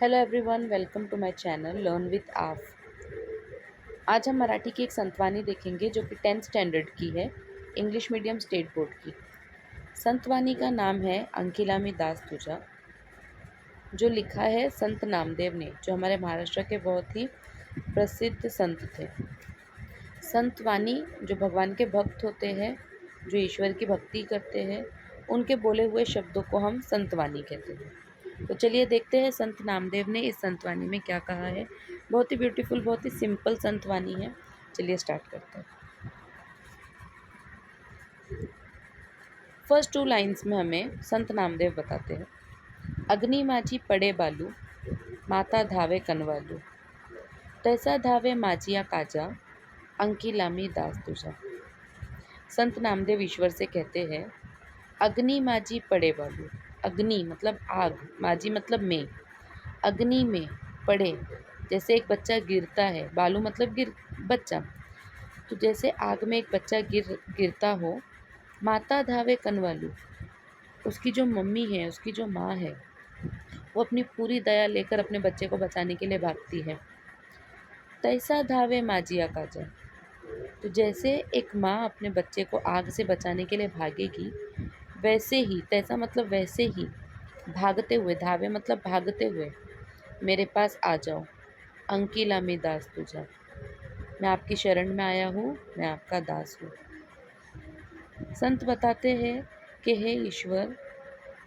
Hello everyone, welcome to my channel learn with Aaf. आज हम मराठी की एक संतवानी देखेंगे जो कि 10th स्टैंडर्ड की है, इंग्लिश मीडियम स्टेट बोर्ड की। संतवानी का नाम है अंकिलामी दास तुझा, जो लिखा है संत नामदेव ने, जो हमारे महाराष्ट्र के बहुत ही प्रसिद्ध संत थे। संतवानी जो भगवान के भक्त होते हैं, जो ईश्वर की भक्ति करते हैं, उनके बोले हुए शब्दों को हम संतवानी कहते हैं। तो चलिए देखते हैं संत नामदेव ने इस संतवानी में क्या कहा है। बहुत ही ब्यूटीफुल, बहुत ही सिंपल संतवानी है। चलिए स्टार्ट करते हैं। फर्स्ट 2 लाइन्स में हमें संत नामदेव बताते हैं। अग्नि माझी पडे बालू, माता धावे कनवालू, तैसा धावे माझिया काजा, अंकिलामी दास तुझा। संत नामदेव ईश्वर से कहते हैं, अग्नि माझी पड़े बालू। अग्नि मतलब आग, माझी मतलब में। अग्नि में पड़े, जैसे एक बच्चा गिरता है, बालू मतलब बच्चा। तो जैसे आग में एक बच्चा गिरता हो। माता धावे कनवालू, उसकी जो मम्मी है, उसकी जो माँ है, वो अपनी पूरी दया लेकर अपने बच्चे को बचाने के लिए भागती है। तैसा धावे माजिया काजा, तो जैसे एक माँ अपने बच्चे को आग से बचाने के लिए भागेगी, वैसे ही, तैसा मतलब वैसे ही, भागते हुए, धावे मतलब भागते हुए, मेरे पास आ जाओ। अंकिला में दास तुझा, मैं आपकी शरण में आया हूँ, मैं आपका दास हूँ। संत बताते हैं कि हे ईश्वर,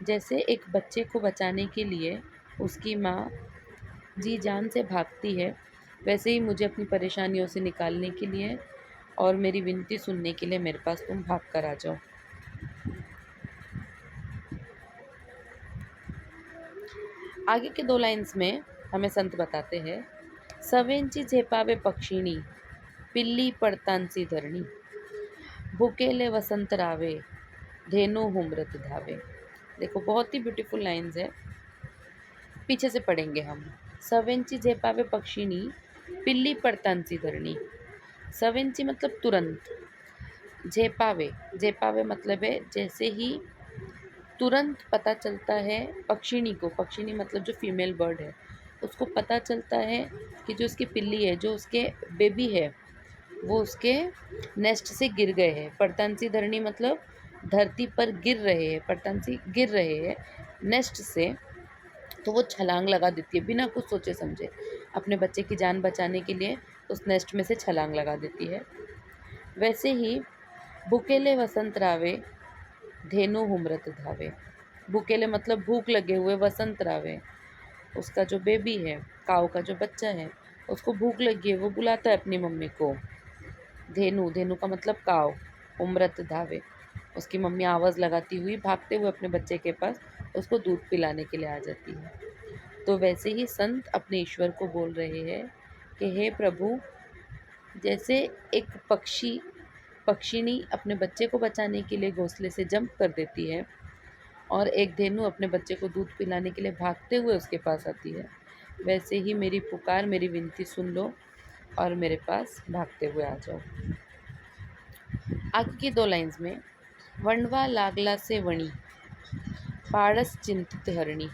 जैसे एक बच्चे को बचाने के लिए उसकी माँ जी जान से भागती है, वैसे ही मुझे अपनी परेशानियों से निकालने के लिए और मेरी विनती सुनने के लिए मेरे पास तुम भाग कर आ जाओ। आगे के 2 लाइन्स में हमें संत बताते हैं, सवेंची झेपावे पक्षिणी, पिल्ली पडतांची धरणी, भुकेले वसंत रावे, धेनु हुमरत धावे। देखो बहुत ही ब्यूटीफुल लाइन्स है, पीछे से पढ़ेंगे हम। सवेंची झेपावे पक्षिणी, पिल्ली पडतांची धरणी। सवेंची मतलब तुरंत, झेपावे, झेपावे मतलब है जैसे ही तुरंत पता चलता है पक्षिणी को, पक्षिणी मतलब जो फीमेल बर्ड है, उसको पता चलता है कि जो उसकी पिल्ली है, जो उसके बेबी है, वो उसके नेस्ट से गिर गए हैं। पड़तांसी धरणी मतलब धरती पर गिर रहे हैं, पड़तांसी गिर रहे हैं नेस्ट से, तो वो छलांग लगा देती है बिना कुछ सोचे समझे। अपने बच्चे की जान बचाने के लिए उस नेस्ट में से छलांग लगा देती है। वैसे ही भुकेले वसंत रावे, धेनु हुमरत धावे। भूकेले मतलब भूख लगे हुए, वसंत रावे, उसका जो बेबी है, काऊ का जो बच्चा है, उसको भूख लगी है, वो बुलाता है अपनी मम्मी को। धेनु, धेनु का मतलब काऊ। उम्रत धावे, उसकी मम्मी आवाज़ लगाती हुई भागते हुए अपने बच्चे के पास उसको दूध पिलाने के लिए आ जाती है। तो वैसे ही संत अपने ईश्वर को बोल रहे हैं कि हे प्रभु, जैसे एक पक्षिणी अपने बच्चे को बचाने के लिए घोंसले से जंप कर देती है और एक धेनु अपने बच्चे को दूध पिलाने के लिए भागते हुए उसके पास आती है, वैसे ही मेरी पुकार, मेरी विनती सुन लो और मेरे पास भागते हुए आ जाओ। आगे की 2 लाइन्स में, वणवा लागला से वणी, पाड़स चिंतित हरणी,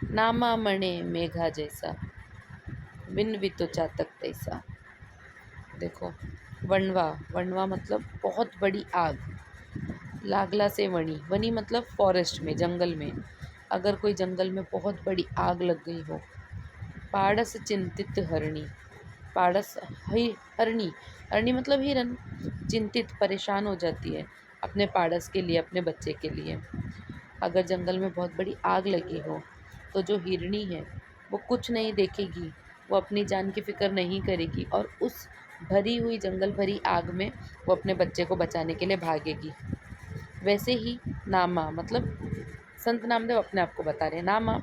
नामा मणे मेघा जैसा, विनवितो चातक तैसा। देखो, वणवा, वणवा मतलब बहुत बड़ी आग। लागला से वणी, वनी मतलब फॉरेस्ट में, जंगल में। अगर कोई जंगल में बहुत बड़ी आग लग गई हो। पाड़स चिंतित हरणी, पाड़स हरणी, हरणी मतलब हिरन। चिंतित परेशान हो जाती है अपने पाड़स के लिए, अपने बच्चे के लिए। अगर जंगल में बहुत बड़ी आग लगी हो तो जो हिरणी है वो कुछ नहीं देखेगी, वो अपनी जान की फ़िक्र नहीं करेगी और उस भरी हुई जंगल भरी आग में वो अपने बच्चे को बचाने के लिए भागेगी। वैसे ही नामा मतलब संत नामदेव अपने आप को बता रहे हैं, नामा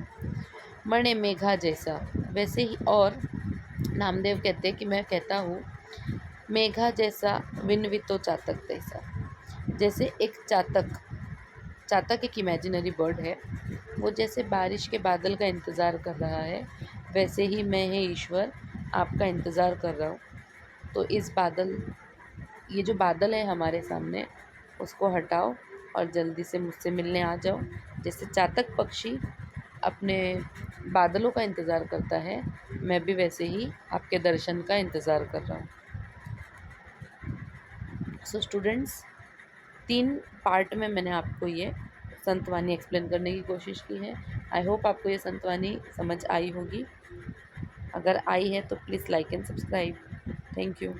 मणे मेघा जैसा, वैसे ही। और नामदेव कहते हैं कि मैं कहता हूँ मेघा जैसा, विनवितो चातक जैसा। जैसे एक चातक, चातक एक इमेजिनरी बर्ड है, वो जैसे बारिश के बादल का इंतज़ार कर रहा है, वैसे ही मैं है ईश्वर आपका इंतज़ार कर रहा हूँ। तो इस बादल, ये जो बादल है हमारे सामने, उसको हटाओ और जल्दी से मुझसे मिलने आ जाओ। जैसे चातक पक्षी अपने बादलों का इंतज़ार करता है, मैं भी वैसे ही आपके दर्शन का इंतज़ार कर रहा हूँ। सो स्टूडेंट्स, 3 पार्ट में मैंने आपको ये संतवानी एक्सप्लेन करने की कोशिश की है। आई होप आपको ये संतवानी समझ आई होगी। अगर आई है तो please like and subscribe. Thank you.